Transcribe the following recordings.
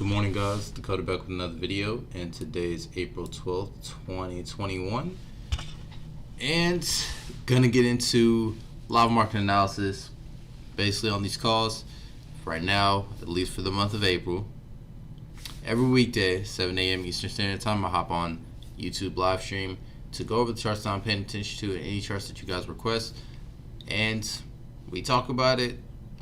Good morning, guys. Dakota back with another video, and today is April 12th, 2021, and gonna get into live market analysis basically on these calls right now, at least for the month of April. Every weekday, 7 a.m. Eastern Standard Time, I hop on YouTube live stream to go over the charts that I'm paying attention to and any charts that you guys request, and we talk about it,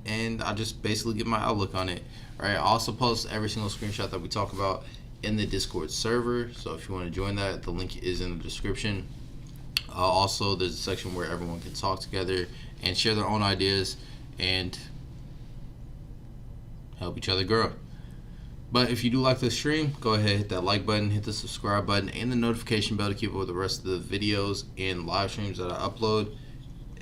and I just basically give my outlook on it. Right, I also post every single screenshot that we talk about in the Discord server, so if you want to join that, the link is in the description. Also, there's a section where everyone can talk together and share their own ideas and help each other grow. But if you do like the stream, go ahead, hit that like button, hit the subscribe button, and the notification bell to keep up with the rest of the videos and live streams that I upload.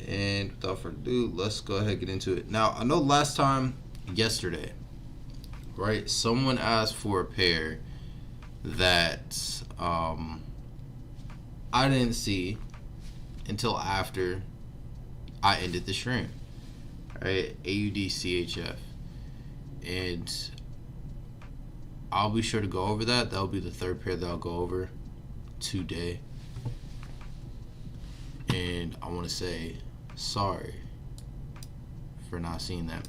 And without further ado, let's go ahead and get into it. Now, I know last time, yesterday, right, someone asked for a pair that I didn't see until after I ended the stream, right? AUD-CHF, and I'll be sure to go over that. That'll be the third pair that I'll go over today, and I want to say sorry for not seeing that.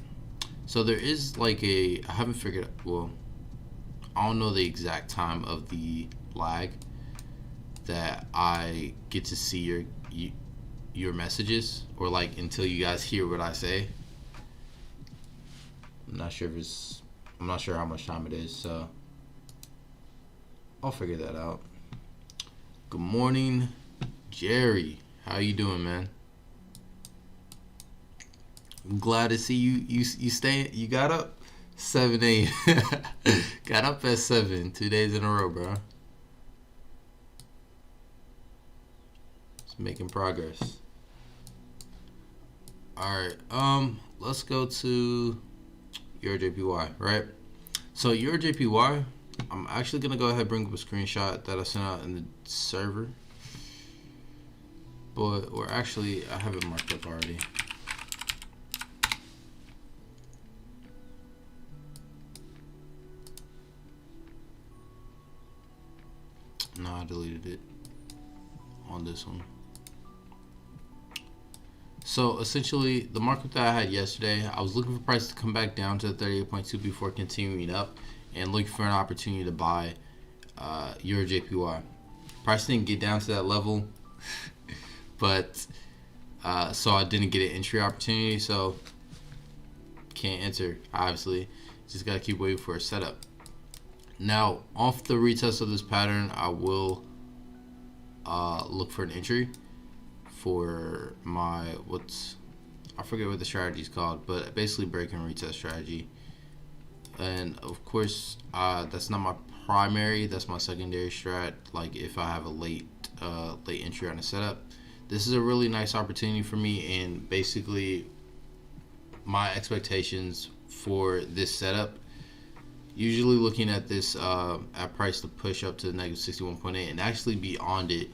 So there is like I haven't figured, well, I don't know the exact time of the lag that I get to see your messages, or like until you guys hear what I say. I'm not sure how much time it is, so I'll figure that out. Good morning, Jerry. How you doing, man? I'm glad to see you got up 7 a.m. Got up at 7, 2 days in a row, bro. Just making progress. Alright, let's go to EuroJPY, right? So EuroJPY, I'm actually gonna go ahead and bring up a screenshot that I sent out in the server. But I have it marked up already. No, I deleted it on this one. So essentially, the market that I had yesterday, I was looking for price to come back down to 38.2 before continuing up, and looking for an opportunity to buy EuroJPY. Price didn't get down to that level, but so I didn't get an entry opportunity. So can't enter, obviously. Just gotta keep waiting for a setup. Now, off the retest of this pattern, I will look for an entry for my, I forget what the strategy is called, but basically break and retest strategy. And of course, that's not my primary, that's my secondary strat. Like if I have a late entry on a setup, this is a really nice opportunity for me. And basically, my expectations for this setup, usually looking at this at price to push up to negative 61.8 and actually beyond it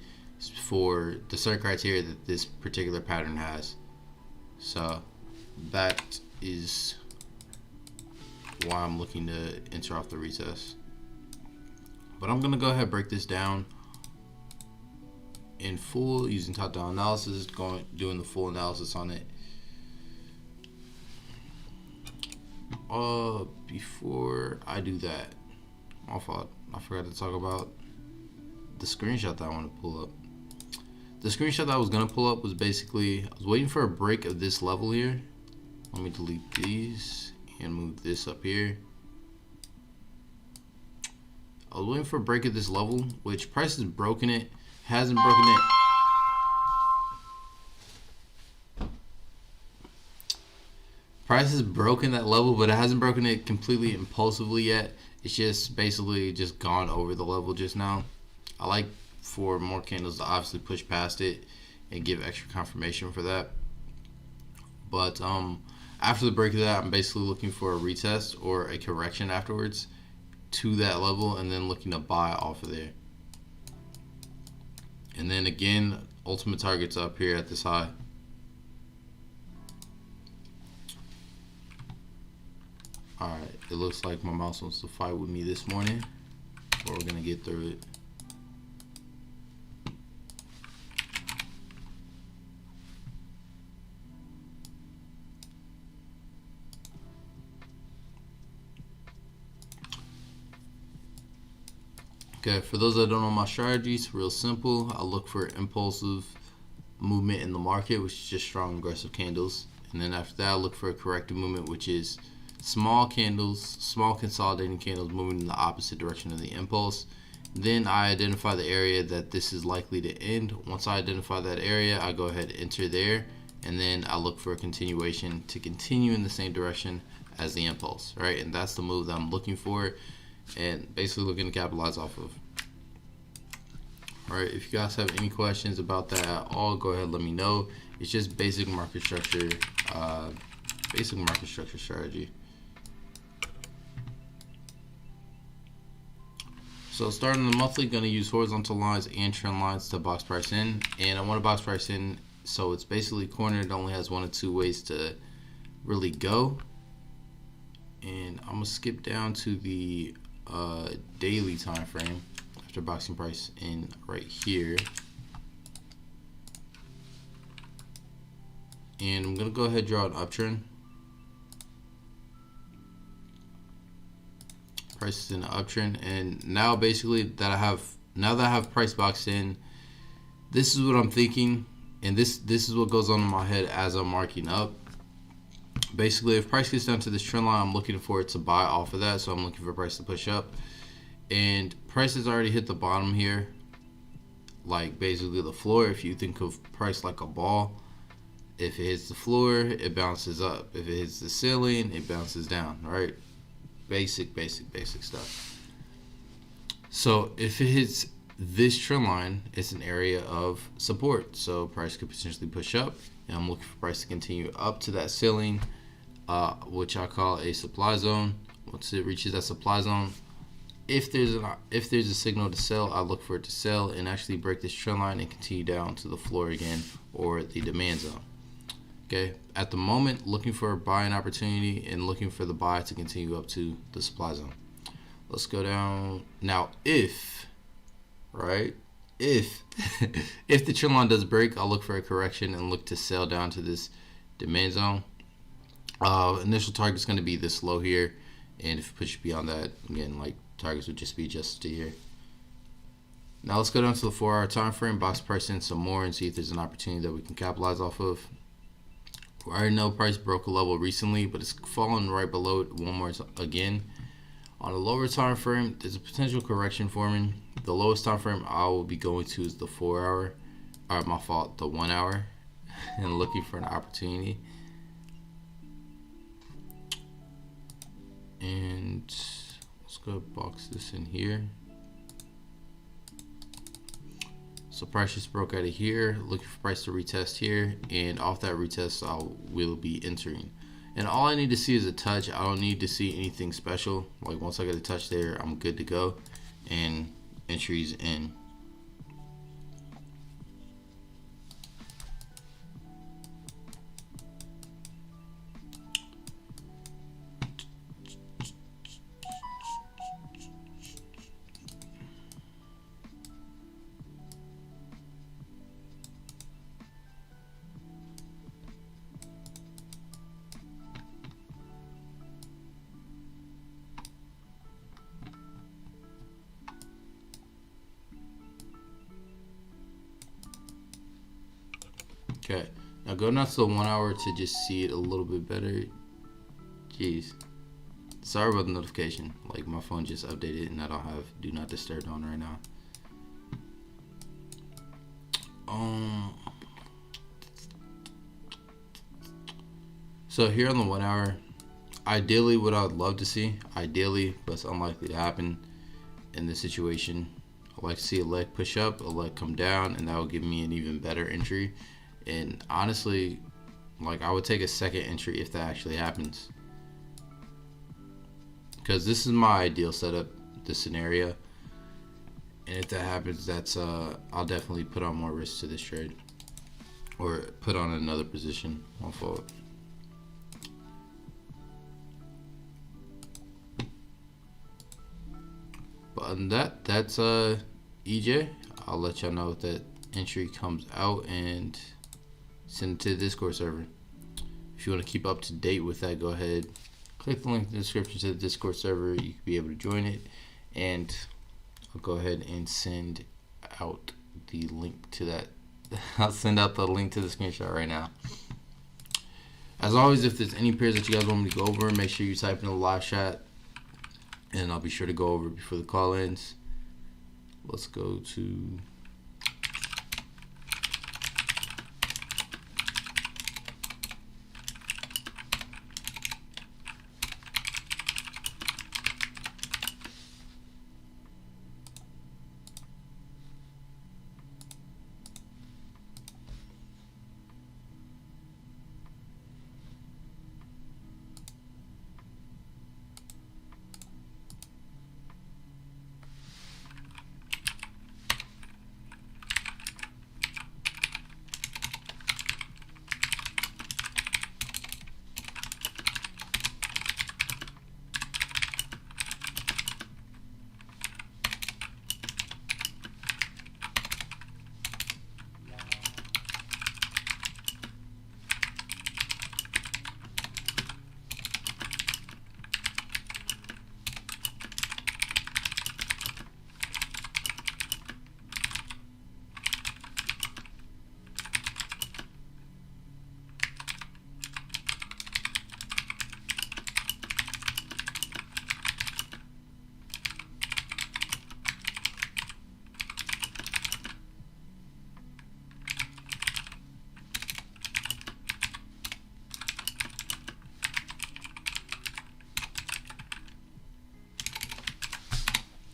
for the certain criteria that this particular pattern has. So that is why I'm looking to enter off the retest. But I'm gonna go ahead and break this down in full using top-down analysis, doing the full analysis on it. Before I do that, my fault, I forgot to talk about the screenshot that I want to pull up. The screenshot that I was going to pull up was basically, I was waiting for a break of this level here. Let me delete these and move this up here. I was waiting for a break of this level, which price has broken it, hasn't broken it. Price has broken that level, but it hasn't broken it completely impulsively yet. It's just basically just gone over the level just now. I like for more candles to obviously push past it and give extra confirmation for that. But after the break of that, I'm basically looking for a retest or a correction afterwards to that level, and then looking to buy off of there. And then again, ultimate targets up here at this high. Alright, it looks like my mouse wants to fight with me this morning, but we're gonna get through it. Okay, for those that don't know my strategies, real simple. I look for impulsive movement in the market, which is just strong aggressive candles. And then after that, I look for a corrective movement, which is small candles, small consolidating candles moving in the opposite direction of the impulse. Then I identify the area that this is likely to end. Once I identify that area, I go ahead and enter there. And then I look for a continuation to continue in the same direction as the impulse, right? And that's the move that I'm looking for and basically looking to capitalize off of. All right, if you guys have any questions about that at all, go ahead and let me know. It's just basic market structure strategy. So starting the monthly, going to use horizontal lines and trend lines to box price in, and I want to box price in so it's basically cornered. It only has one or two ways to really go. And I'm gonna skip down to the daily time frame after boxing price in right here, and I'm gonna go ahead and draw an uptrend. Price is in an uptrend, and now basically that I have price boxed in, this is what I'm thinking, and this is what goes on in my head as I'm marking up. Basically, if price gets down to this trend line, I'm looking for it to buy off of that, so I'm looking for price to push up. And price has already hit the bottom here, like basically the floor. If you think of price like a ball, if it hits the floor, it bounces up. If it hits the ceiling, it bounces down, right? Basic stuff. So if it hits this trend line, it's an area of support, so price could potentially push up, and I'm looking for price to continue up to that ceiling, which I call a supply zone. Once it reaches that supply zone, if there's a signal to sell, I look for it to sell and actually break this trend line and continue down to the floor again, or the demand zone. Okay, at the moment, looking for a buying opportunity and looking for the buy to continue up to the supply zone. Let's go down now. If if the trend line does break, I'll look for a correction and look to sell down to this demand zone. Initial target is going to be this low here, and if it pushes beyond that, again, like targets would just be adjusted to here. Now let's go down to the 4-hour time frame, box price in some more, and see if there's an opportunity that we can capitalize off of. I already know price broke a level recently, but it's fallen right below it one more again. On a lower time frame, there's a potential correction forming. The lowest time frame I will be going to is the 4-hour, the 1 hour, and looking for an opportunity. And let's go box this in here. So price just broke out of here, looking for price to retest here, and off that retest I will be entering. And all I need to see is a touch. I don't need to see anything special. Like once I get a touch there, I'm good to go, and entries in. Okay, now go down to the 1 hour to just see it a little bit better. Jeez, sorry about the notification. Like my phone just updated and I don't have do not disturb on right now. So here on the 1 hour, ideally what I would love to see, but it's unlikely to happen in this situation. I like to see a leg push up, a leg come down, and that will give me an even better entry. And honestly, like I would take a second entry if that actually happens, because this is my ideal setup, this scenario. And if that happens, that's I'll definitely put on more risk to this trade, or put on another position. My fault. on that's EJ. I'll let y'all know if that entry comes out and send it to the Discord server. If you want to keep up to date with that, go ahead, click the link in the description to the Discord server. You can be able to join it, and I'll go ahead and send out the link to that. I'll send out the link to the screenshot right now. As always, if there's any pairs that you guys want me to go over, make sure you type in the live chat, and I'll be sure to go over before the call ends. Let's go to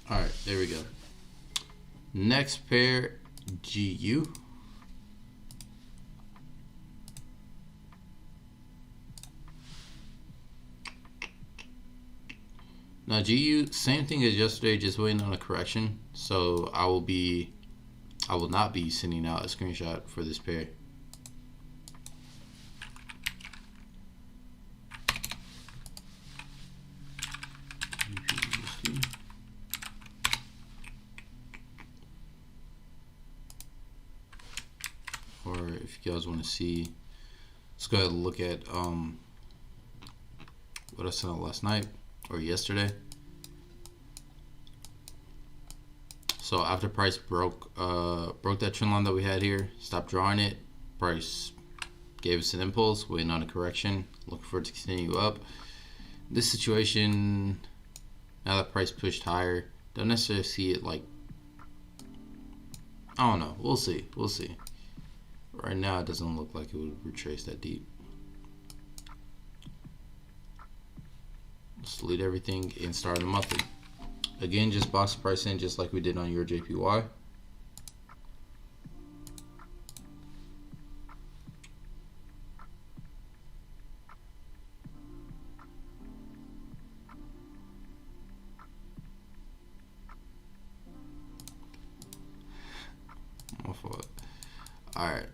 Alright, there we go. Next pair, GU. Now GU, same thing as yesterday, just waiting on a correction. So I will not be sending out a screenshot for this pair. Or if you guys want to see, let's go ahead and look at what I sent out last night or yesterday. So after price broke that trend line that we had here, stopped drawing it, price gave us an impulse, waiting on a correction, looking for it to continue up. This situation, now that price pushed higher, don't necessarily see it like, I don't know, we'll see. Right now, it doesn't look like it would retrace that deep. Let's delete everything and start the monthly. Again, just box price in just like we did on your JPY. My fault. All right.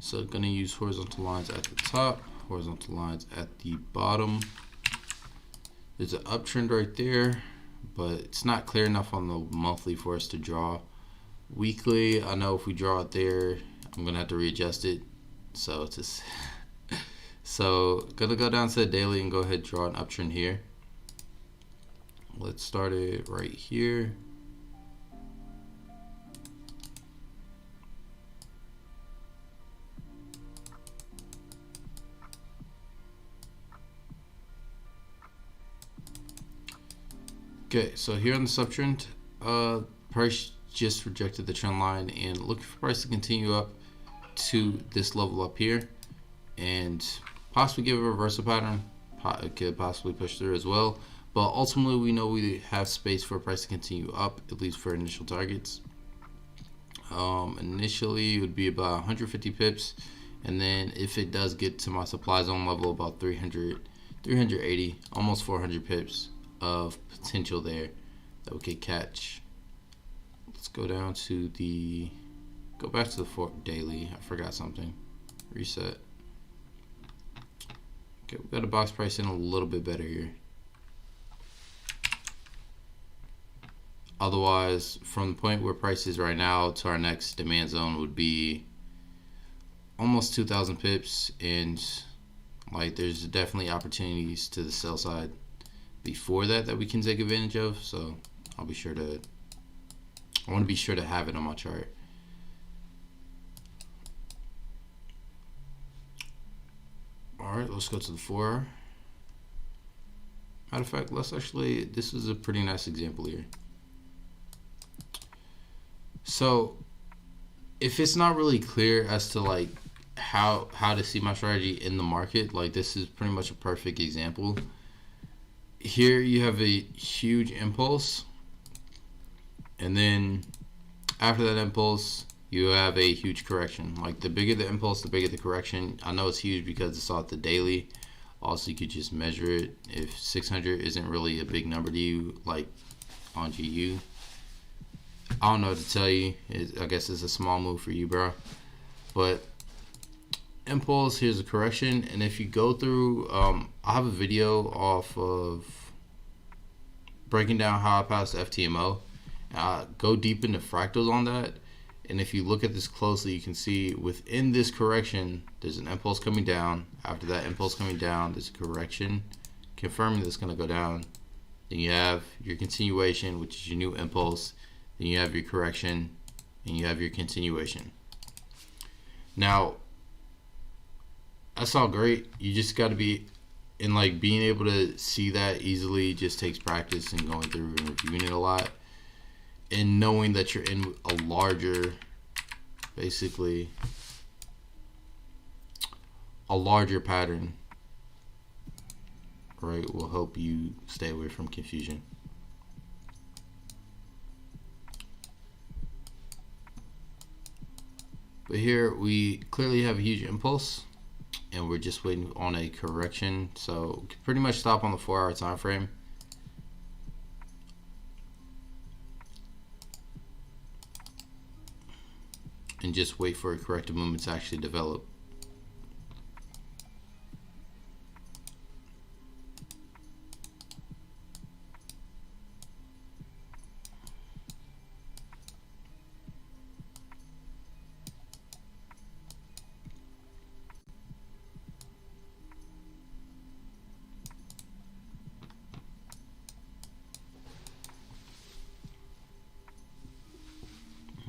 So gonna use horizontal lines at the top, horizontal lines at the bottom. There's an uptrend right there, but it's not clear enough on the monthly for us to draw. Weekly, I know if we draw it there, I'm gonna have to readjust it. So gonna go down to the daily and go ahead and draw an uptrend here. Let's start it right here. Okay, so here on the subtrend, price just rejected the trend line and looking for price to continue up to this level up here and possibly give a reversal pattern. It could possibly push through as well, but ultimately we know we have space for price to continue up, at least for initial targets. Initially it would be about 150 pips, and then if it does get to my supply zone level, about 380, almost 400 pips of potential there that we could catch. Let's go down to go back to the daily. I forgot something. Reset. Okay, we got a box price in a little bit better here. Otherwise, from the point where price is right now to our next demand zone would be almost 2,000 pips, and like there's definitely opportunities to the sell side before that we can take advantage of. So I want to be sure to have it on my chart. All right, let's go to the 4-hour. Matter of fact, this is a pretty nice example here. So if it's not really clear as to like how to see my strategy in the market, like this is pretty much a perfect example. Here you have a huge impulse, and then after that impulse you have a huge correction. Like the bigger the impulse, the bigger the correction. I know it's huge because it's off the daily. Also, you could just measure it. If 600 isn't really a big number to you, like on GU, I don't know what to tell you. I guess it's a small move for you, bro. But impulse, here's a correction. And if you go through, I have a video off of breaking down how I passed FTMO. Go deep into fractals on that. And if you look at this closely, you can see within this correction, there's an impulse coming down. After that impulse coming down, there's a correction confirming that it's going to go down. Then you have your continuation, which is your new impulse. Then you have your correction, and you have your continuation. Now, that's all great. You just got to be, and like being able to see that easily just takes practice and going through and reviewing it a lot. And knowing that you're in a larger, basically a larger pattern, right, will help you stay away from confusion. But here we clearly have a huge impulse, and we're just waiting on a correction. So we can pretty much stop on the 4-hour time frame. And just wait for a corrective movement to actually develop.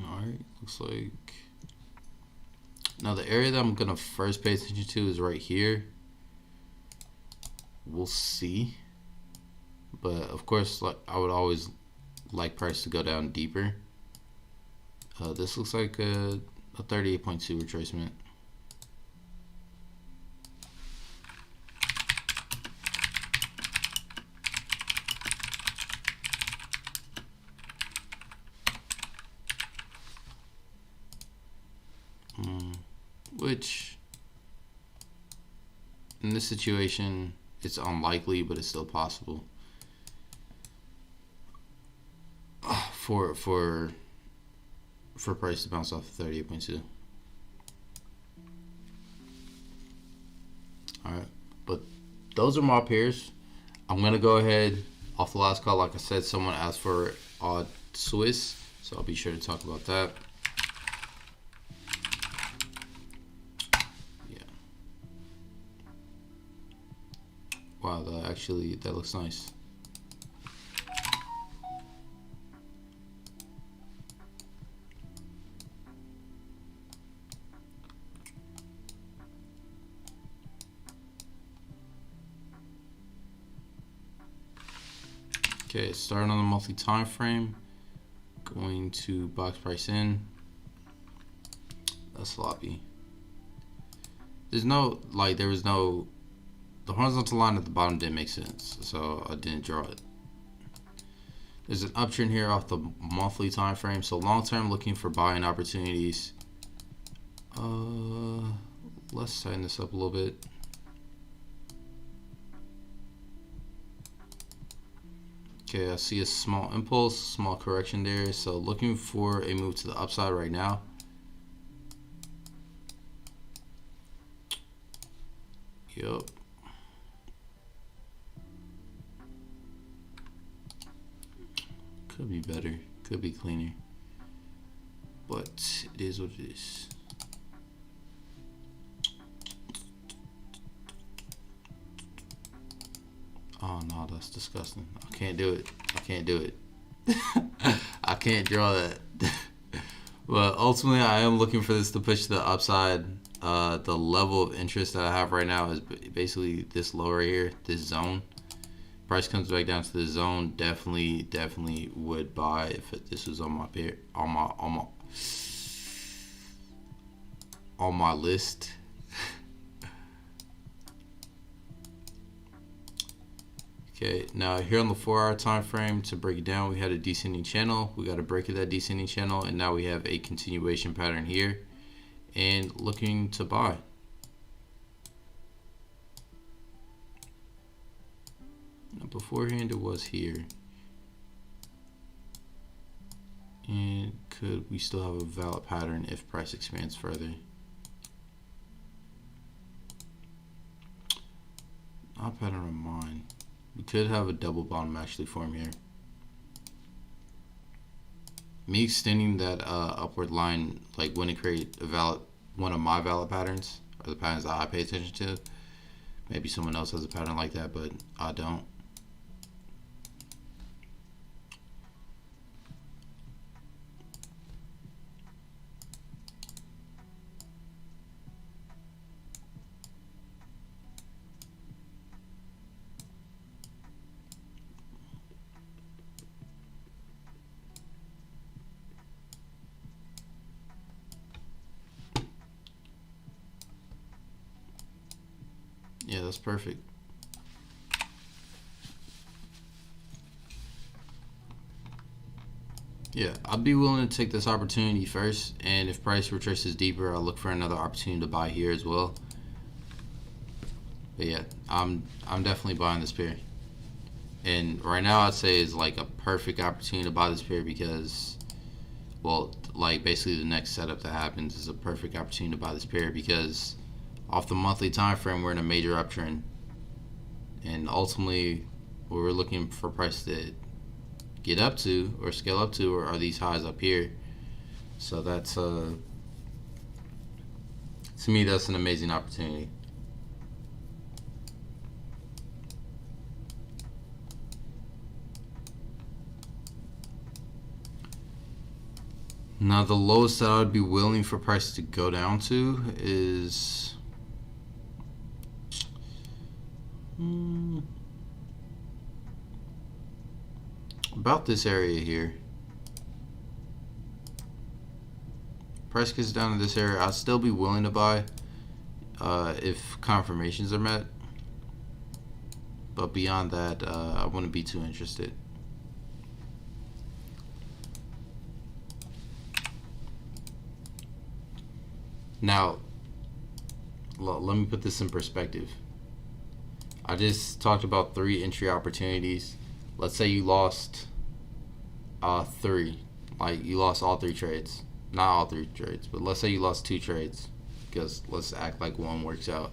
Alright, looks like now the area that I'm gonna first pay attention to is right here. We'll see, but of course, like I would always like price to go down deeper. This looks like a 38.2 retracement. Which in this situation it's unlikely, but it's still possible for price to bounce off of 38.2. Alright, but those are my pairs. I'm gonna go ahead off the last call. Like I said, someone asked for odd Swiss, so I'll be sure to talk about that. Wow, that looks nice. Okay, starting on the monthly time frame. Going to box price in. That's sloppy. There was no. The horizontal line at the bottom didn't make sense, so I didn't draw it. There's an uptrend here off the monthly time frame, so long term looking for buying opportunities. Let's tighten this up a little bit. Okay, I see a small impulse, small correction there, so looking for a move to the upside right now. Yup. Could be better, could be cleaner, but it is what it is. Oh no, that's disgusting. I can't do it. I can't do it. I can't draw that. But ultimately, I am looking for this to push the upside. The level of interest that I have right now is basically this low right here, this zone. Price comes back down to the zone. Definitely would buy if this was on my pair, on my list. Okay, now here on the 4-hour time frame, to break it down, we had a descending channel. We got a break of that descending channel, and now we have a continuation pattern here, and looking to buy. Now beforehand, it was here, and could we still have a valid pattern if price expands further? Not pattern of mine. We could have a double bottom actually form here. Me extending that upward line, like when it create a valid, one of my valid patterns, or the patterns that I pay attention to. Maybe someone else has a pattern like that, but I don't. Yeah, that's perfect. Yeah, I'd be willing to take this opportunity first, and if price retraces deeper, I'll look for another opportunity to buy here as well. But yeah, I'm definitely buying this pair. And right now I'd say is like a perfect opportunity to buy this pair because, well, like basically the next setup that happens is a perfect opportunity to buy this pair because off the monthly time frame we're in a major uptrend, and ultimately what we're looking for price to get up to or scale up to are these highs up here. So that's to me that's an amazing opportunity. Now the lowest that I would be willing for price to go down to is about this area here. Price gets down to this area, I'd still be willing to buy if confirmations are met, but beyond that I wouldn't be too interested. Now let me put this in perspective. I just talked about 3 entry opportunities. Let's say you lost 3, like you lost all 3 trades. Not all 3 trades, but let's say you lost 2 trades, because let's act like one works out.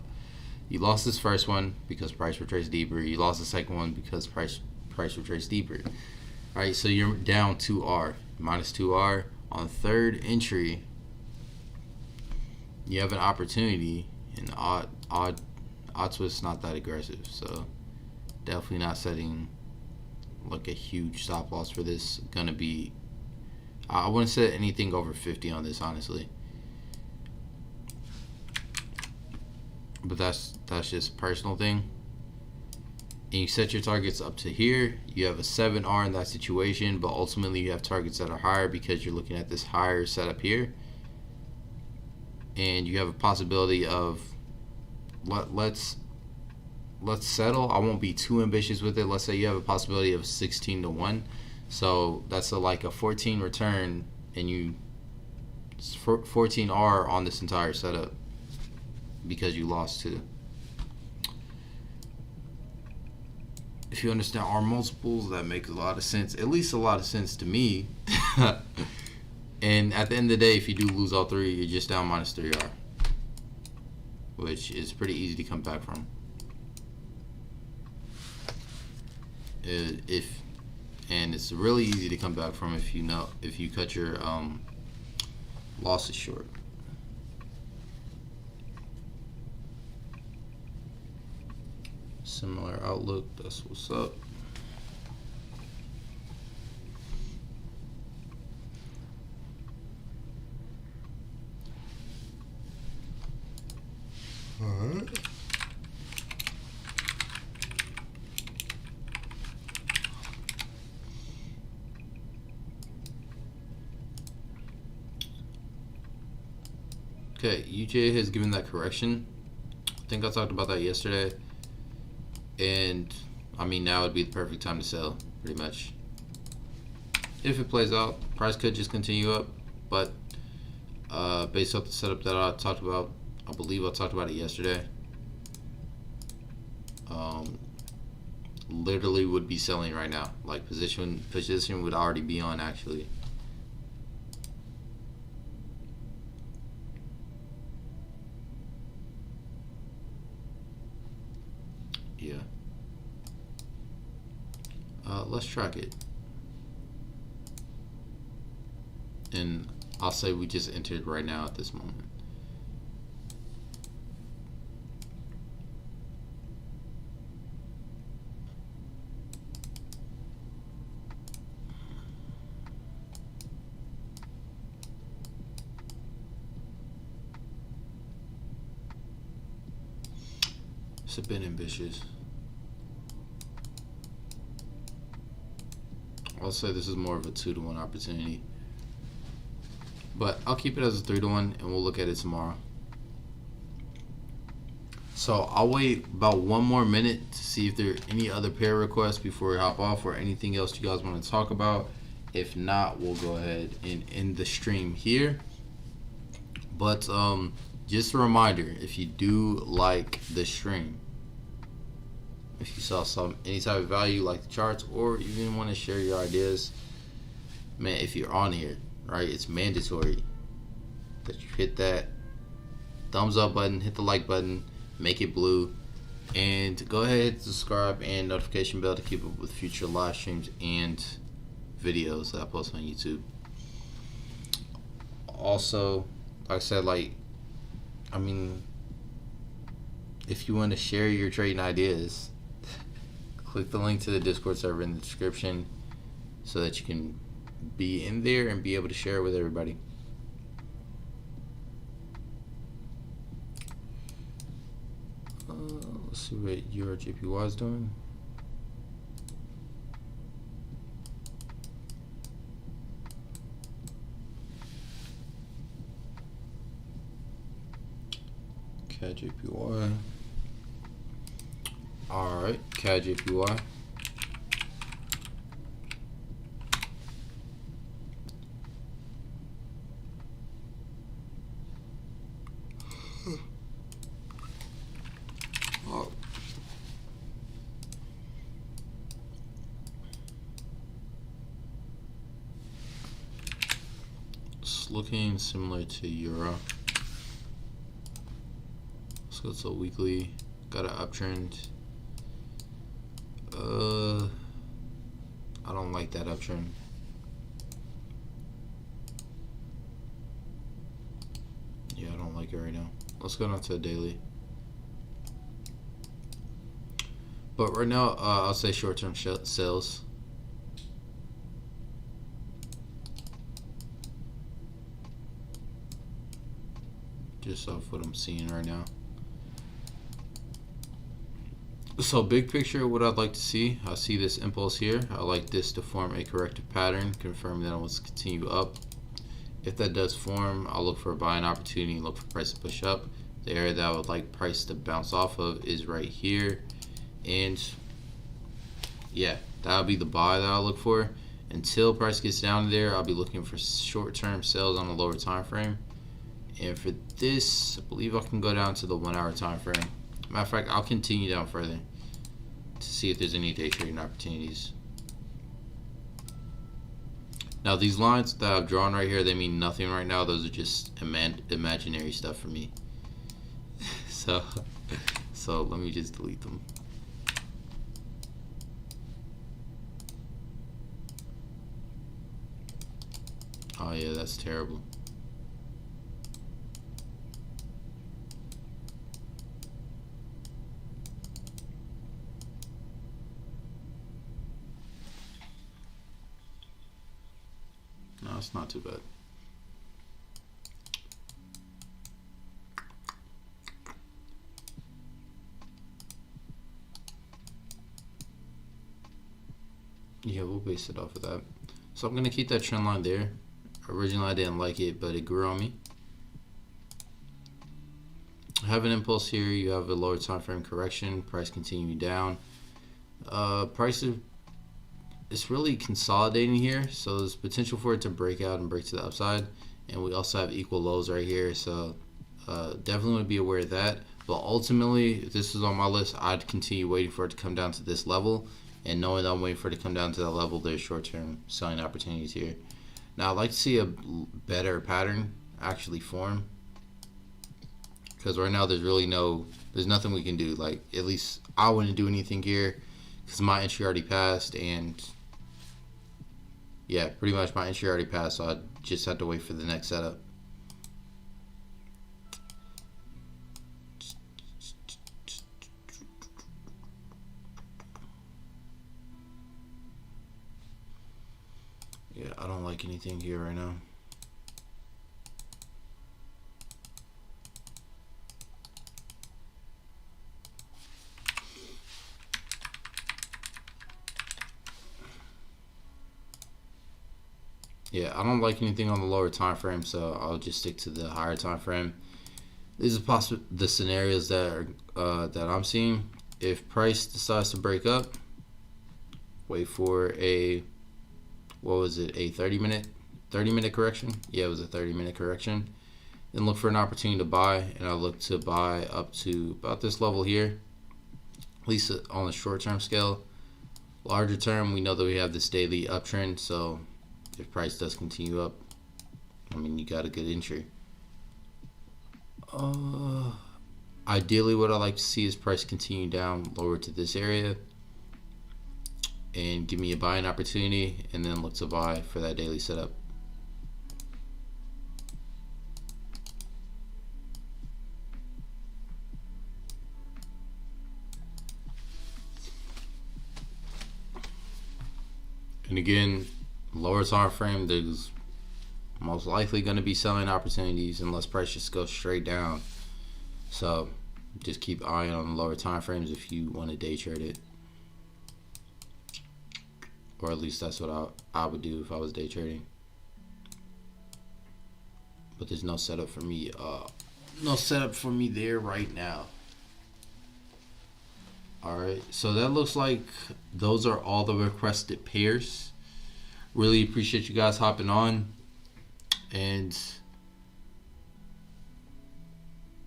You lost this first one because price retraced deeper. You lost the second one because price retraced deeper. All right, so you're down 2R, minus 2R. On the third entry, you have an opportunity, and odd twist not that aggressive, so definitely not setting like a huge stop loss for this. Gonna be, I wouldn't set anything over 50 on this, honestly, but that's just a personal thing. And you set your targets up to here. You have a 7R in that situation, but ultimately you have targets that are higher because you're looking at this higher setup here, and you have a possibility of let's settle. I won't be too ambitious with it. Let's say you have a possibility of 16 to 1, so that's like a 14 return, and you 14R on this entire setup because you lost 2. If you understand R multiples, that makes a lot of sense, at least a lot of sense to me. And at the end of the day, if you do lose all 3, you're just down minus 3R, which is pretty easy to come back from. If and it's really easy to come back from if you cut your losses short. Similar outlook, that's what's up. Alright. Okay, UJ has given that correction. I think I talked about that yesterday. And I mean, now would be the perfect time to sell, pretty much. If it plays out, price could just continue up, but based off the setup that I talked about, I believe I talked about it yesterday. Literally would be selling right now. Like position would already be on actually. Yeah. Let's track it. And I'll say we just entered right now at this moment. It's a bit ambitious. I'll say this is more of a 2-to-1 opportunity, but I'll keep it as a 3-to-1 and we'll look at it tomorrow. So I'll wait about 1 more minute to see if there are any other pair requests before we hop off, or anything else you guys want to talk about. If not, we'll go ahead and end the stream here. But just a reminder, if you do like the stream, if you saw any type of value, like the charts, or even want to share your ideas, man, if you're on here, right, it's mandatory that you hit that thumbs up button, hit the like button, make it blue, and go ahead, subscribe and notification bell to keep up with future live streams and videos that I post on YouTube. Also, like I said, I mean, if you want to share your trading ideas, click the link to the Discord server in the description so that you can be in there and be able to share it with everybody. Let's see what your JPY is doing. CAD JPY. Alright, CAD JPY. Oh. It's looking similar to Euro. Let's go to a weekly. Got an uptrend. I don't like that uptrend. Yeah, I don't like it right now. Let's go down to a daily. But right now, I'll say short-term sales. Just off what I'm seeing right now. So big picture, what I'd like to see, I see this impulse here. I like this to form a corrective pattern, confirming that I want to continue up. If that does form, I'll look for a buying opportunity, look for price to push up. The area that I would like price to bounce off of is right here. And yeah, that'll be the buy that I'll look for. Until price gets down there, I'll be looking for short-term sales on the lower time frame. And for this, I believe I can go down to the 1 hour time frame. Matter of fact, I'll continue down further to see if there's any day trading opportunities. Now these lines that I've drawn right here, they mean nothing right now. Those are just imaginary stuff for me. So let me just delete them. Oh yeah, that's terrible. No, it's not too bad. Yeah, we'll base it off of that. So I'm gonna keep that trend line there. Originally I didn't like it, but it grew on me. I have an impulse here. You have a lower time frame correction. Price continuing down. Price is it's really consolidating here, so there's potential for it to break out and break to the upside. And we also have equal lows right here, so definitely want to be aware of that. But ultimately, if this is on my list, I'd continue waiting for it to come down to this level. And knowing that I'm waiting for it to come down to that level, there's short-term selling opportunities here. Now, I'd like to see a better pattern actually form, because right now there's nothing we can do. Like, at least I wouldn't do anything here because my entry already passed, and yeah, pretty much my entry already passed, so I just have to wait for the next setup. Yeah, I don't like anything here right now. Yeah, I don't like anything on the lower time frame, so I'll just stick to the higher time frame. These are the scenarios that that I'm seeing. If price decides to break up, wait for a a 30-minute correction. Yeah, it was a 30-minute correction. Then look for an opportunity to buy, and I look to buy up to about this level here, at least on the short-term scale. Larger term, we know that we have this daily uptrend, so if price does continue up, I mean, you got a good entry. Ideally, what I like to see is price continue down lower to this area and give me a buying opportunity, and then look to buy for that daily setup. And again, lower time frame, there's most likely going to be selling opportunities unless price just goes straight down. So just keep eyeing on the lower time frames if you want to day trade it, or at least that's what I would do if I was day trading. But there's no setup for me. No setup for me there right now. Alright, so that looks like those are all the requested pairs. Really appreciate you guys hopping on, and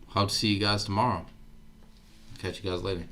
hope to see you guys tomorrow. Catch you guys later.